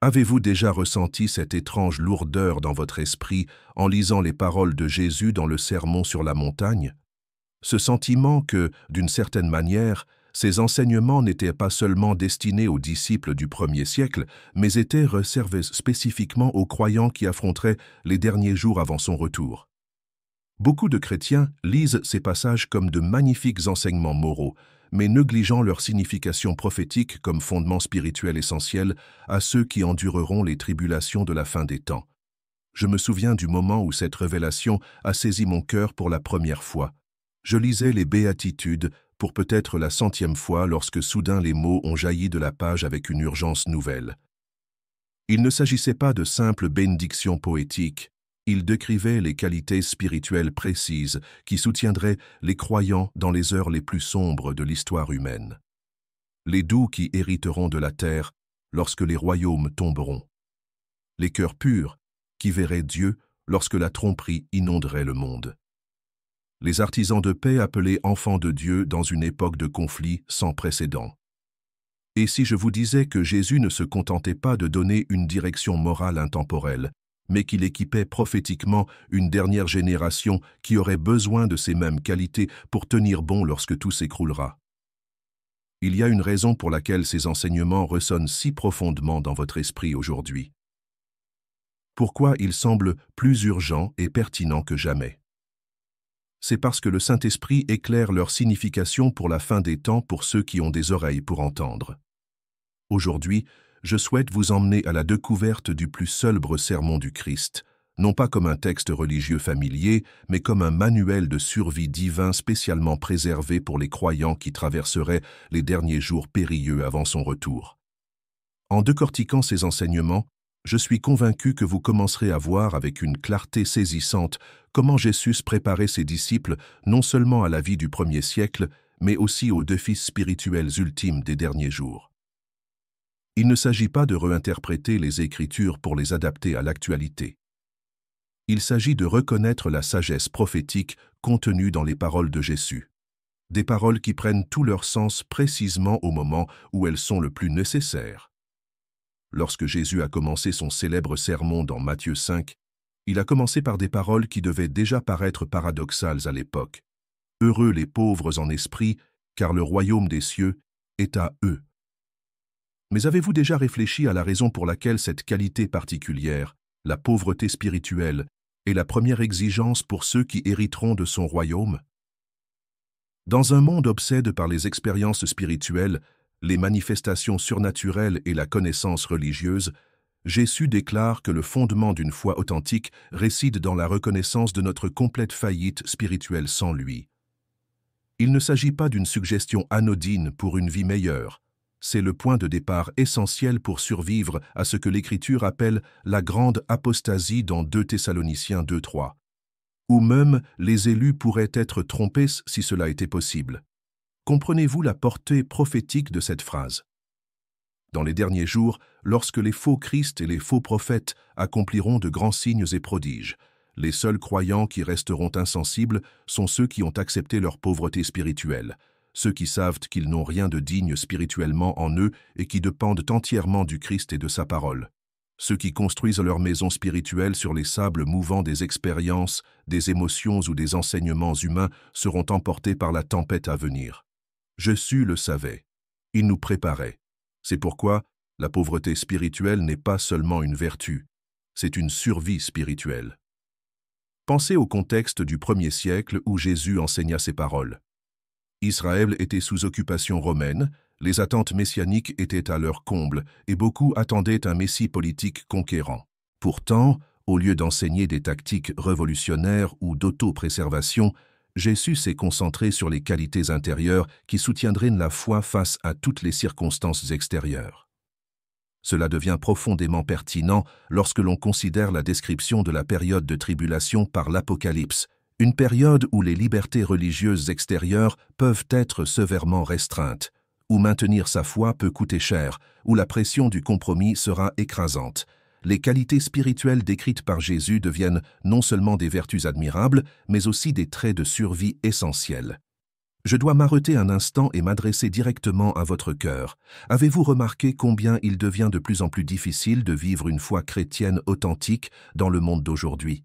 Avez-vous déjà ressenti cette étrange lourdeur dans votre esprit en lisant les paroles de Jésus dans le Sermon sur la montagne? Ce sentiment que, d'une certaine manière, ces enseignements n'étaient pas seulement destinés aux disciples du premier siècle, mais étaient réservés spécifiquement aux croyants qui affronteraient les derniers jours avant son retour. Beaucoup de chrétiens lisent ces passages comme de magnifiques enseignements moraux, mais négligeant leur signification prophétique comme fondement spirituel essentiel à ceux qui endureront les tribulations de la fin des temps. Je me souviens du moment où cette révélation a saisi mon cœur pour la première fois. Je lisais les Béatitudes pour peut-être la 100e fois lorsque soudain les mots ont jailli de la page avec une urgence nouvelle. Il ne s'agissait pas de simples bénédictions poétiques. Il décrivait les qualités spirituelles précises qui soutiendraient les croyants dans les heures les plus sombres de l'histoire humaine. Les doux qui hériteront de la terre lorsque les royaumes tomberont. Les cœurs purs qui verraient Dieu lorsque la tromperie inonderait le monde. Les artisans de paix appelés enfants de Dieu dans une époque de conflit sans précédent. Et si je vous disais que Jésus ne se contentait pas de donner une direction morale intemporelle, mais qu'il équipait prophétiquement une dernière génération qui aurait besoin de ces mêmes qualités pour tenir bon lorsque tout s'écroulera. Il y a une raison pour laquelle ces enseignements ressonnent si profondément dans votre esprit aujourd'hui. Pourquoi ils semblent plus urgents et pertinents que jamais? C'est parce que le Saint-Esprit éclaire leur signification pour la fin des temps pour ceux qui ont des oreilles pour entendre. Aujourd'hui, je souhaite vous emmener à la découverte du plus célèbre sermon du Christ, non pas comme un texte religieux familier, mais comme un manuel de survie divin spécialement préservé pour les croyants qui traverseraient les derniers jours périlleux avant son retour. En décortiquant ces enseignements, je suis convaincu que vous commencerez à voir avec une clarté saisissante comment Jésus préparait ses disciples non seulement à la vie du premier siècle, mais aussi aux défis spirituels ultimes des derniers jours. Il ne s'agit pas de réinterpréter les Écritures pour les adapter à l'actualité. Il s'agit de reconnaître la sagesse prophétique contenue dans les paroles de Jésus. Des paroles qui prennent tout leur sens précisément au moment où elles sont le plus nécessaires. Lorsque Jésus a commencé son célèbre sermon dans Matthieu 5, il a commencé par des paroles qui devaient déjà paraître paradoxales à l'époque. « Heureux les pauvres en esprit, car le royaume des cieux est à eux. » Mais avez-vous déjà réfléchi à la raison pour laquelle cette qualité particulière, la pauvreté spirituelle, est la première exigence pour ceux qui hériteront de son royaume? Dans un monde obsédé par les expériences spirituelles, les manifestations surnaturelles et la connaissance religieuse, Jésus déclare que le fondement d'une foi authentique réside dans la reconnaissance de notre complète faillite spirituelle sans lui. Il ne s'agit pas d'une suggestion anodine pour une vie meilleure. C'est le point de départ essentiel pour survivre à ce que l'Écriture appelle la grande apostasie dans 2 Thessaloniciens 2:3. Ou même les élus pourraient être trompés si cela était possible. Comprenez-vous la portée prophétique de cette phrase? Dans les derniers jours, lorsque les faux Christ et les faux prophètes accompliront de grands signes et prodiges, les seuls croyants qui resteront insensibles sont ceux qui ont accepté leur pauvreté spirituelle, ceux qui savent qu'ils n'ont rien de digne spirituellement en eux et qui dépendent entièrement du Christ et de sa parole. Ceux qui construisent leur maison spirituelle sur les sables mouvants des expériences, des émotions ou des enseignements humains seront emportés par la tempête à venir. Jésus le savait. Il nous préparait. C'est pourquoi la pauvreté spirituelle n'est pas seulement une vertu, c'est une survie spirituelle. Pensez au contexte du premier siècle où Jésus enseigna ces paroles. Israël était sous occupation romaine, les attentes messianiques étaient à leur comble et beaucoup attendaient un messie politique conquérant. Pourtant, au lieu d'enseigner des tactiques révolutionnaires ou d'auto-préservation, Jésus s'est concentré sur les qualités intérieures qui soutiendraient la foi face à toutes les circonstances extérieures. Cela devient profondément pertinent lorsque l'on considère la description de la période de tribulation par l'Apocalypse, une période où les libertés religieuses extérieures peuvent être sévèrement restreintes, où maintenir sa foi peut coûter cher, où la pression du compromis sera écrasante. Les qualités spirituelles décrites par Jésus deviennent non seulement des vertus admirables, mais aussi des traits de survie essentiels. Je dois m'arrêter un instant et m'adresser directement à votre cœur. Avez-vous remarqué combien il devient de plus en plus difficile de vivre une foi chrétienne authentique dans le monde d'aujourd'hui?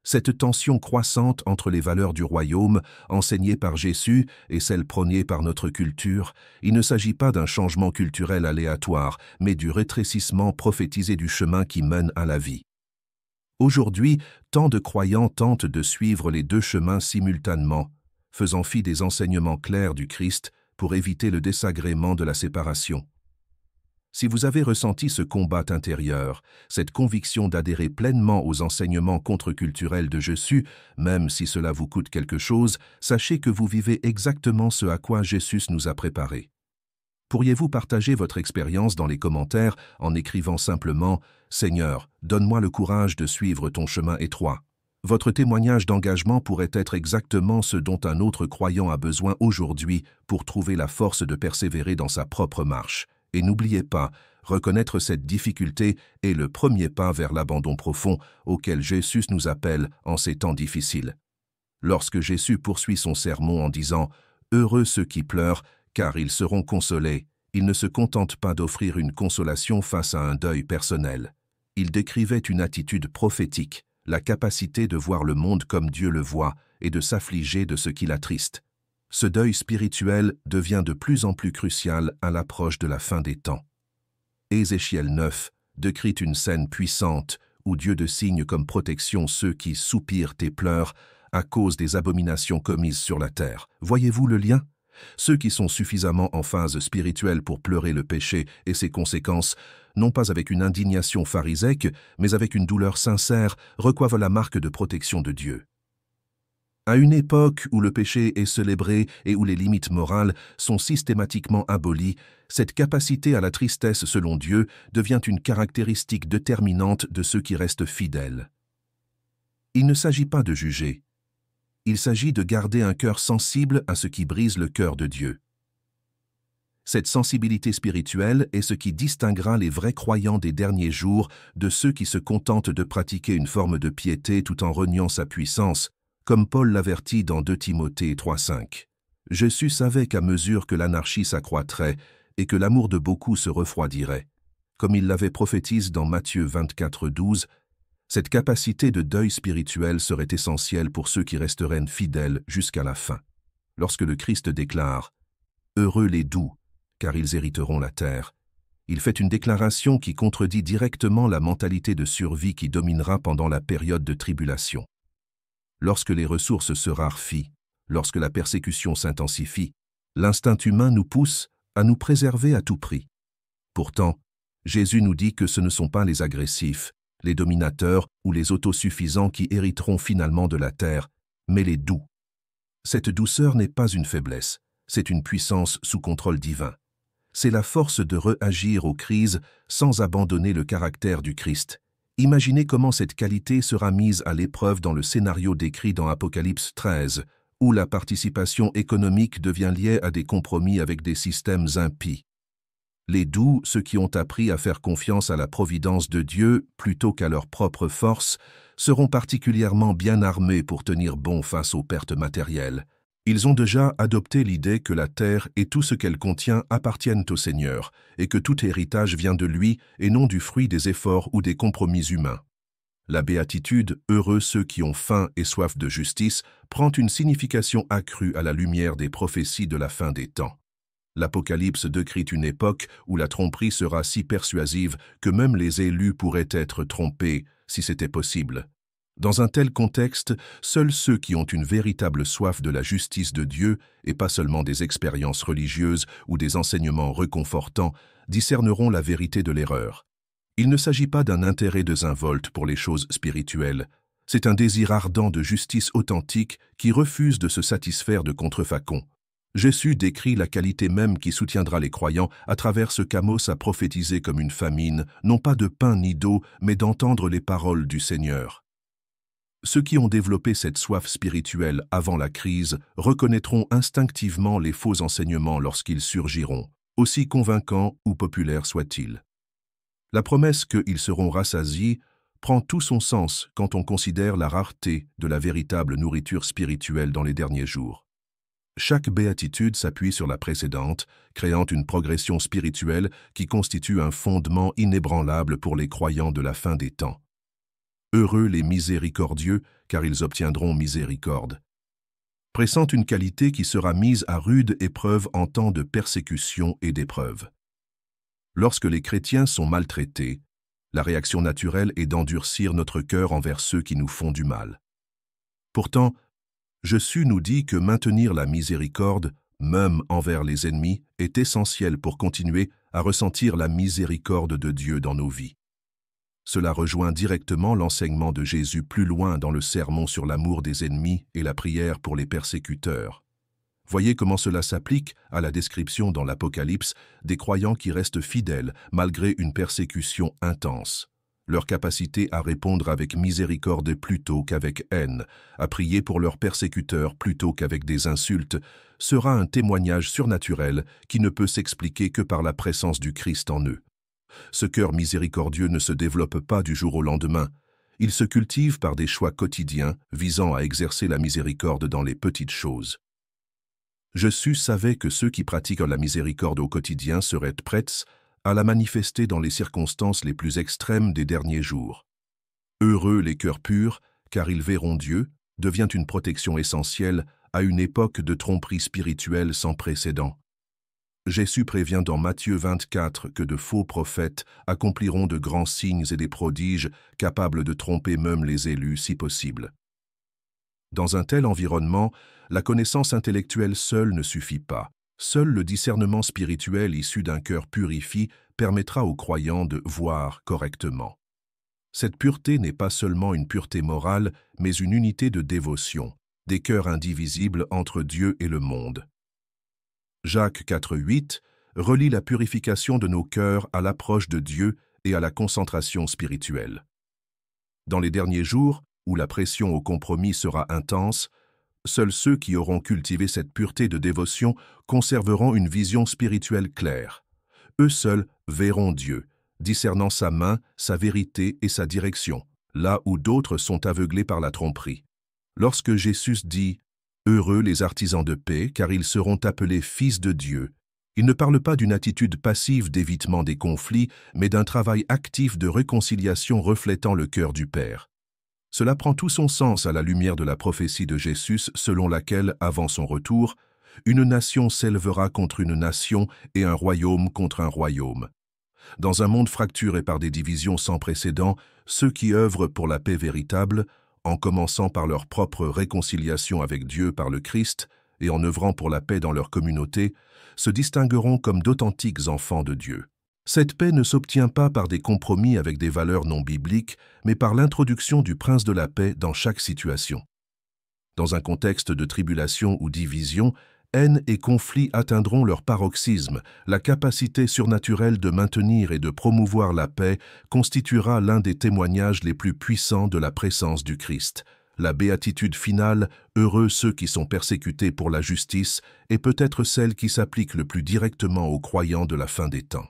Cette tension croissante entre les valeurs du royaume, enseignées par Jésus, et celles prônées par notre culture, il ne s'agit pas d'un changement culturel aléatoire, mais du rétrécissement prophétisé du chemin qui mène à la vie. Aujourd'hui, tant de croyants tentent de suivre les deux chemins simultanément, faisant fi des enseignements clairs du Christ pour éviter le désagrément de la séparation. Si vous avez ressenti ce combat intérieur, cette conviction d'adhérer pleinement aux enseignements contre-culturels de Jésus, même si cela vous coûte quelque chose, sachez que vous vivez exactement ce à quoi Jésus nous a préparés. Pourriez-vous partager votre expérience dans les commentaires en écrivant simplement « Seigneur, donne-moi le courage de suivre ton chemin étroit ». Votre témoignage d'engagement pourrait être exactement ce dont un autre croyant a besoin aujourd'hui pour trouver la force de persévérer dans sa propre marche. Et n'oubliez pas, reconnaître cette difficulté est le premier pas vers l'abandon profond auquel Jésus nous appelle en ces temps difficiles. Lorsque Jésus poursuit son sermon en disant « Heureux ceux qui pleurent, car ils seront consolés », il ne se contente pas d'offrir une consolation face à un deuil personnel. Il décrivait une attitude prophétique, la capacité de voir le monde comme Dieu le voit et de s'affliger de ce qui l'attriste. Ce deuil spirituel devient de plus en plus crucial à l'approche de la fin des temps. Ézéchiel 9 décrit une scène puissante où Dieu désigne comme protection ceux qui soupirent et pleurent à cause des abominations commises sur la terre. Voyez-vous le lien? Ceux qui sont suffisamment en phase spirituelle pour pleurer le péché et ses conséquences, non pas avec une indignation pharisaique, mais avec une douleur sincère, reçoivent la marque de protection de Dieu. À une époque où le péché est célébré et où les limites morales sont systématiquement abolies, cette capacité à la tristesse selon Dieu devient une caractéristique déterminante de ceux qui restent fidèles. Il ne s'agit pas de juger. Il s'agit de garder un cœur sensible à ce qui brise le cœur de Dieu. Cette sensibilité spirituelle est ce qui distinguera les vrais croyants des derniers jours de ceux qui se contentent de pratiquer une forme de piété tout en reniant sa puissance, comme Paul l'avertit dans 2 Timothée 3,5. Jésus savait qu'à mesure que l'anarchie s'accroîtrait et que l'amour de beaucoup se refroidirait, comme il l'avait prophétisé dans Matthieu 24,12, cette capacité de deuil spirituel serait essentielle pour ceux qui resteraient fidèles jusqu'à la fin. Lorsque le Christ déclare « Heureux les doux, car ils hériteront la terre », il fait une déclaration qui contredit directement la mentalité de survie qui dominera pendant la période de tribulation. Lorsque les ressources se raréfient, lorsque la persécution s'intensifie, l'instinct humain nous pousse à nous préserver à tout prix. Pourtant, Jésus nous dit que ce ne sont pas les agressifs, les dominateurs ou les autosuffisants qui hériteront finalement de la terre, mais les doux. Cette douceur n'est pas une faiblesse, c'est une puissance sous contrôle divin. C'est la force de réagir aux crises sans abandonner le caractère du Christ. Imaginez comment cette qualité sera mise à l'épreuve dans le scénario décrit dans Apocalypse 13, où la participation économique devient liée à des compromis avec des systèmes impies. Les doux, ceux qui ont appris à faire confiance à la providence de Dieu plutôt qu'à leur propre force, seront particulièrement bien armés pour tenir bon face aux pertes matérielles. Ils ont déjà adopté l'idée que la terre et tout ce qu'elle contient appartiennent au Seigneur, et que tout héritage vient de lui et non du fruit des efforts ou des compromis humains. La béatitude « Heureux ceux qui ont faim et soif de justice » prend une signification accrue à la lumière des prophéties de la fin des temps. L'Apocalypse décrit une époque où la tromperie sera si persuasive que même les élus pourraient être trompés, si c'était possible. Dans un tel contexte, seuls ceux qui ont une véritable soif de la justice de Dieu, et pas seulement des expériences religieuses ou des enseignements réconfortants, discerneront la vérité de l'erreur. Il ne s'agit pas d'un intérêt désinvolte pour les choses spirituelles, c'est un désir ardent de justice authentique qui refuse de se satisfaire de contrefacons. Jésus décrit la qualité même qui soutiendra les croyants à travers ce qu'Amos a prophétisé comme une famine, non pas de pain ni d'eau, mais d'entendre les paroles du Seigneur. Ceux qui ont développé cette soif spirituelle avant la crise reconnaîtront instinctivement les faux enseignements lorsqu'ils surgiront, aussi convaincants ou populaires soient-ils. La promesse qu'ils seront rassasiés prend tout son sens quand on considère la rareté de la véritable nourriture spirituelle dans les derniers jours. Chaque béatitude s'appuie sur la précédente, créant une progression spirituelle qui constitue un fondement inébranlable pour les croyants de la fin des temps. Heureux les miséricordieux, car ils obtiendront miséricorde. Pressent une qualité qui sera mise à rude épreuve en temps de persécution et d'épreuve. Lorsque les chrétiens sont maltraités, la réaction naturelle est d'endurcir notre cœur envers ceux qui nous font du mal. Pourtant, Jésus nous dit que maintenir la miséricorde, même envers les ennemis, est essentiel pour continuer à ressentir la miséricorde de Dieu dans nos vies. Cela rejoint directement l'enseignement de Jésus plus loin dans le sermon sur l'amour des ennemis et la prière pour les persécuteurs. Voyez comment cela s'applique à la description dans l'Apocalypse des croyants qui restent fidèles malgré une persécution intense. Leur capacité à répondre avec miséricorde plutôt qu'avec haine, à prier pour leurs persécuteurs plutôt qu'avec des insultes, sera un témoignage surnaturel qui ne peut s'expliquer que par la présence du Christ en eux. Ce cœur miséricordieux ne se développe pas du jour au lendemain. Il se cultive par des choix quotidiens visant à exercer la miséricorde dans les petites choses. Jésus savait que ceux qui pratiquent la miséricorde au quotidien seraient prêts à la manifester dans les circonstances les plus extrêmes des derniers jours. Heureux les cœurs purs, car ils verront Dieu, devient une protection essentielle à une époque de tromperie spirituelle sans précédent. Jésus prévient dans Matthieu 24 que de faux prophètes accompliront de grands signes et des prodiges capables de tromper même les élus si possible. Dans un tel environnement, la connaissance intellectuelle seule ne suffit pas. Seul le discernement spirituel issu d'un cœur purifié permettra aux croyants de voir correctement. Cette pureté n'est pas seulement une pureté morale, mais une unité de dévotion, des cœurs indivisibles entre Dieu et le monde. Jacques 4,8 relie la purification de nos cœurs à l'approche de Dieu et à la concentration spirituelle. Dans les derniers jours, où la pression au compromis sera intense, seuls ceux qui auront cultivé cette pureté de dévotion conserveront une vision spirituelle claire. Eux seuls verront Dieu, discernant sa main, sa vérité et sa direction, là où d'autres sont aveuglés par la tromperie. Lorsque Jésus dit « Heureux les artisans de paix, car ils seront appelés fils de Dieu », il ne parle pas d'une attitude passive d'évitement des conflits, mais d'un travail actif de réconciliation reflétant le cœur du Père. Cela prend tout son sens à la lumière de la prophétie de Jésus selon laquelle, avant son retour, une nation s'élèvera contre une nation et un royaume contre un royaume. Dans un monde fracturé par des divisions sans précédent, ceux qui œuvrent pour la paix véritable, en commençant par leur propre réconciliation avec Dieu par le Christ et en œuvrant pour la paix dans leur communauté, se distingueront comme d'authentiques enfants de Dieu. Cette paix ne s'obtient pas par des compromis avec des valeurs non bibliques, mais par l'introduction du prince de la paix dans chaque situation. Dans un contexte de tribulation ou division, haine et conflit atteindront leur paroxysme. La capacité surnaturelle de maintenir et de promouvoir la paix constituera l'un des témoignages les plus puissants de la présence du Christ. La béatitude finale, heureux ceux qui sont persécutés pour la justice, est peut-être celle qui s'applique le plus directement aux croyants de la fin des temps.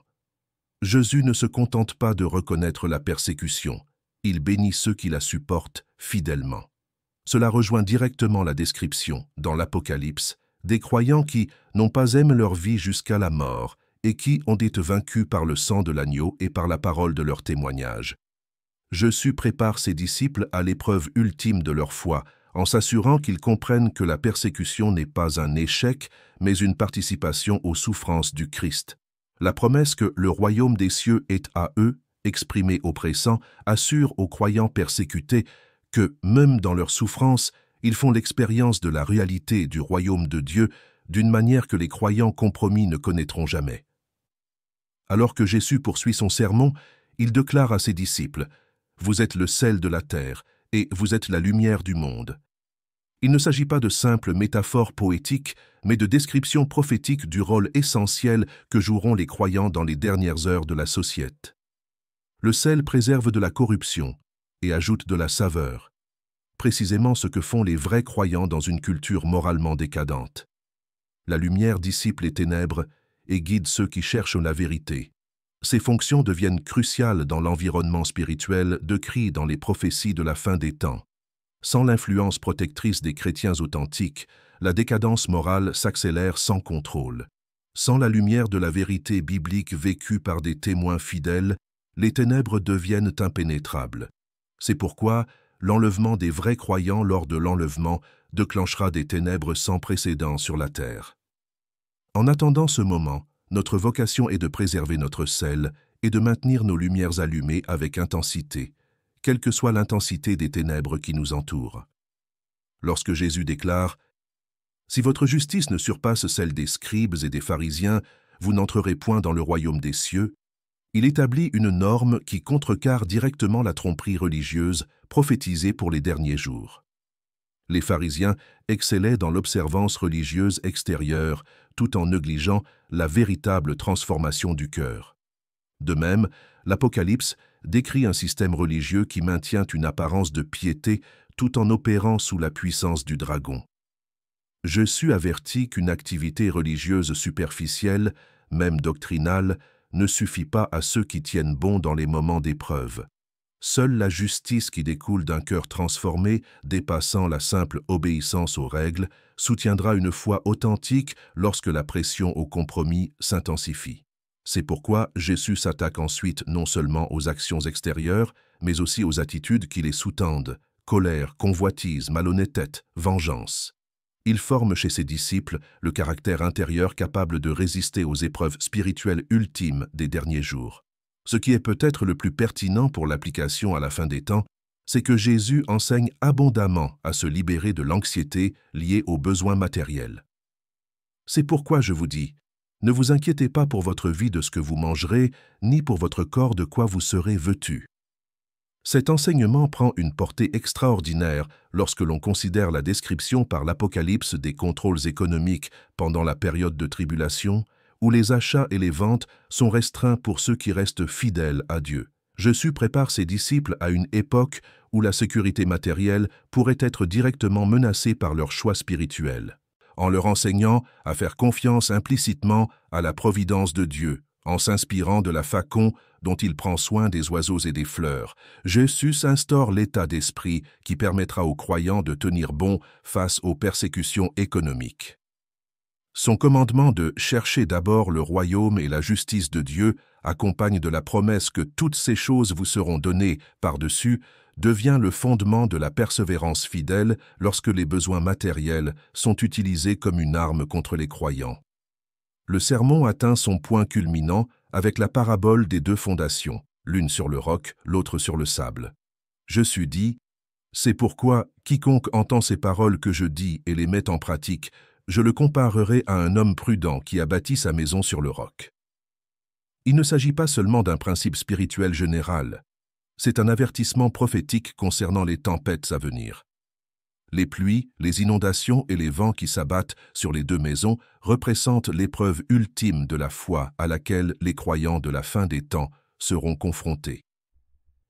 Jésus ne se contente pas de reconnaître la persécution, il bénit ceux qui la supportent fidèlement. Cela rejoint directement la description, dans l'Apocalypse, des croyants qui n'ont pas aimé leur vie jusqu'à la mort et qui ont été vaincus par le sang de l'agneau et par la parole de leur témoignage. Jésus prépare ses disciples à l'épreuve ultime de leur foi, en s'assurant qu'ils comprennent que la persécution n'est pas un échec, mais une participation aux souffrances du Christ. La promesse que le royaume des cieux est à eux, exprimée au présent, assure aux croyants persécutés que, même dans leurs souffrances, ils font l'expérience de la réalité du royaume de Dieu d'une manière que les croyants compromis ne connaîtront jamais. Alors que Jésus poursuit son sermon, il déclare à ses disciples « Vous êtes le sel de la terre et vous êtes la lumière du monde ». Il ne s'agit pas de simples métaphores poétiques, mais de descriptions prophétiques du rôle essentiel que joueront les croyants dans les dernières heures de la société. Le sel préserve de la corruption et ajoute de la saveur, précisément ce que font les vrais croyants dans une culture moralement décadente. La lumière dissipe les ténèbres et guide ceux qui cherchent la vérité. Ces fonctions deviennent cruciales dans l'environnement spirituel décrit dans les prophéties de la fin des temps. Sans l'influence protectrice des chrétiens authentiques, la décadence morale s'accélère sans contrôle. Sans la lumière de la vérité biblique vécue par des témoins fidèles, les ténèbres deviennent impénétrables. C'est pourquoi l'enlèvement des vrais croyants lors de l'enlèvement déclenchera des ténèbres sans précédent sur la terre. En attendant ce moment, notre vocation est de préserver notre sel et de maintenir nos lumières allumées avec intensité, quelle que soit l'intensité des ténèbres qui nous entourent. Lorsque Jésus déclare « Si votre justice ne surpasse celle des scribes et des pharisiens, vous n'entrerez point dans le royaume des cieux », il établit une norme qui contrecarre directement la tromperie religieuse prophétisée pour les derniers jours. Les pharisiens excellaient dans l'observance religieuse extérieure tout en négligeant la véritable transformation du cœur. De même, l'Apocalypse décrit un système religieux qui maintient une apparence de piété tout en opérant sous la puissance du dragon. Je sus averti qu'une activité religieuse superficielle, même doctrinale, ne suffit pas à ceux qui tiennent bon dans les moments d'épreuve. Seule la justice qui découle d'un cœur transformé, dépassant la simple obéissance aux règles, soutiendra une foi authentique lorsque la pression au compromis s'intensifie. C'est pourquoi Jésus s'attaque ensuite non seulement aux actions extérieures, mais aussi aux attitudes qui les sous-tendent, colère, convoitise, malhonnêteté, vengeance. Il forme chez ses disciples le caractère intérieur capable de résister aux épreuves spirituelles ultimes des derniers jours. Ce qui est peut-être le plus pertinent pour l'application à la fin des temps, c'est que Jésus enseigne abondamment à se libérer de l'anxiété liée aux besoins matériels. C'est pourquoi je vous dis, ne vous inquiétez pas pour votre vie de ce que vous mangerez, ni pour votre corps de quoi vous serez vêtus. Cet enseignement prend une portée extraordinaire lorsque l'on considère la description par l'Apocalypse des contrôles économiques pendant la période de tribulation, où les achats et les ventes sont restreints pour ceux qui restent fidèles à Dieu. Jésus prépare ses disciples à une époque où la sécurité matérielle pourrait être directement menacée par leur choix spirituel, en leur enseignant à faire confiance implicitement à la providence de Dieu, en s'inspirant de la façon dont il prend soin des oiseaux et des fleurs. Jésus instaure l'état d'esprit qui permettra aux croyants de tenir bon face aux persécutions économiques. Son commandement de « chercher d'abord le royaume et la justice de Dieu » accompagne de la promesse que toutes ces choses vous seront données par-dessus, devient le fondement de la persévérance fidèle lorsque les besoins matériels sont utilisés comme une arme contre les croyants. Le sermon atteint son point culminant avec la parabole des deux fondations, l'une sur le roc, l'autre sur le sable. Jésus dit « C'est pourquoi quiconque entend ces paroles que je dis et les met en pratique, je le comparerai à un homme prudent qui a bâti sa maison sur le roc. » Il ne s'agit pas seulement d'un principe spirituel général, c'est un avertissement prophétique concernant les tempêtes à venir. Les pluies, les inondations et les vents qui s'abattent sur les deux maisons représentent l'épreuve ultime de la foi à laquelle les croyants de la fin des temps seront confrontés.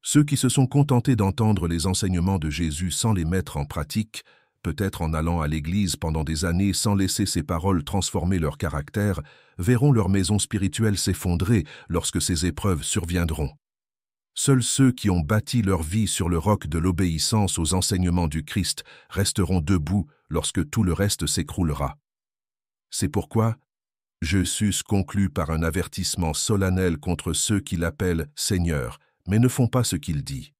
Ceux qui se sont contentés d'entendre les enseignements de Jésus sans les mettre en pratique, peut-être en allant à l'église pendant des années sans laisser ces paroles transformer leur caractère, verront leur maison spirituelle s'effondrer lorsque ces épreuves surviendront. Seuls ceux qui ont bâti leur vie sur le roc de l'obéissance aux enseignements du Christ resteront debout lorsque tout le reste s'écroulera. C'est pourquoi Jésus conclut par un avertissement solennel contre ceux qui l'appellent Seigneur, mais ne font pas ce qu'il dit.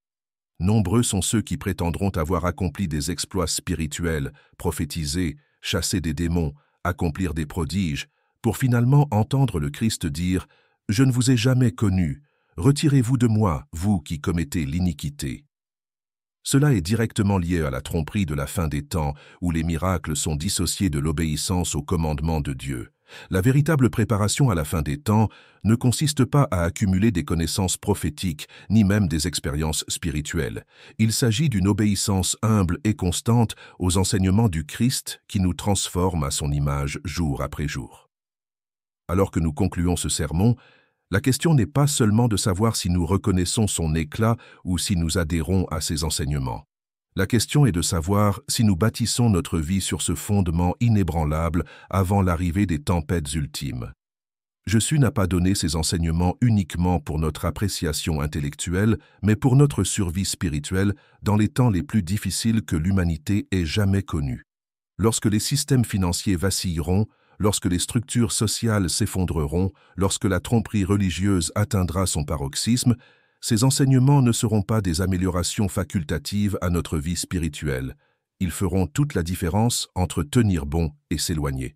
Nombreux sont ceux qui prétendront avoir accompli des exploits spirituels, prophétisé, chassé des démons, accomplir des prodiges, pour finalement entendre le Christ dire « Je ne vous ai jamais connu, retirez-vous de moi, vous qui commettez l'iniquité. » Cela est directement lié à la tromperie de la fin des temps, où les miracles sont dissociés de l'obéissance au commandement de Dieu. La véritable préparation à la fin des temps ne consiste pas à accumuler des connaissances prophétiques, ni même des expériences spirituelles. Il s'agit d'une obéissance humble et constante aux enseignements du Christ qui nous transforme à son image jour après jour. Alors que nous concluons ce sermon, la question n'est pas seulement de savoir si nous reconnaissons son éclat ou si nous adhérons à ses enseignements. La question est de savoir si nous bâtissons notre vie sur ce fondement inébranlable avant l'arrivée des tempêtes ultimes. Jésus n'a pas donné ces enseignements uniquement pour notre appréciation intellectuelle, mais pour notre survie spirituelle dans les temps les plus difficiles que l'humanité ait jamais connus. Lorsque les systèmes financiers vacilleront, lorsque les structures sociales s'effondreront, lorsque la tromperie religieuse atteindra son paroxysme, ces enseignements ne seront pas des améliorations facultatives à notre vie spirituelle. Ils feront toute la différence entre tenir bon et s'éloigner.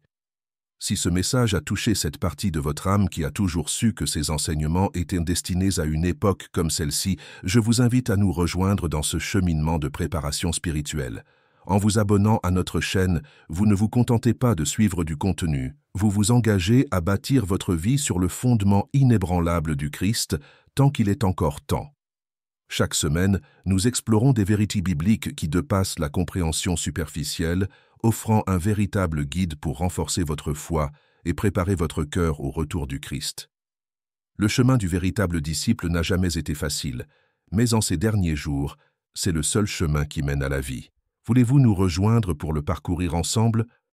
Si ce message a touché cette partie de votre âme qui a toujours su que ces enseignements étaient destinés à une époque comme celle-ci, je vous invite à nous rejoindre dans ce cheminement de préparation spirituelle. En vous abonnant à notre chaîne, vous ne vous contentez pas de suivre du contenu, vous vous engagez à bâtir votre vie sur le fondement inébranlable du Christ, tant qu'il est encore temps. Chaque semaine, nous explorons des vérités bibliques qui dépassent la compréhension superficielle, offrant un véritable guide pour renforcer votre foi et préparer votre cœur au retour du Christ. Le chemin du véritable disciple n'a jamais été facile, mais en ces derniers jours, c'est le seul chemin qui mène à la vie. Voulez-vous nous rejoindre pour le parcourir ensemble?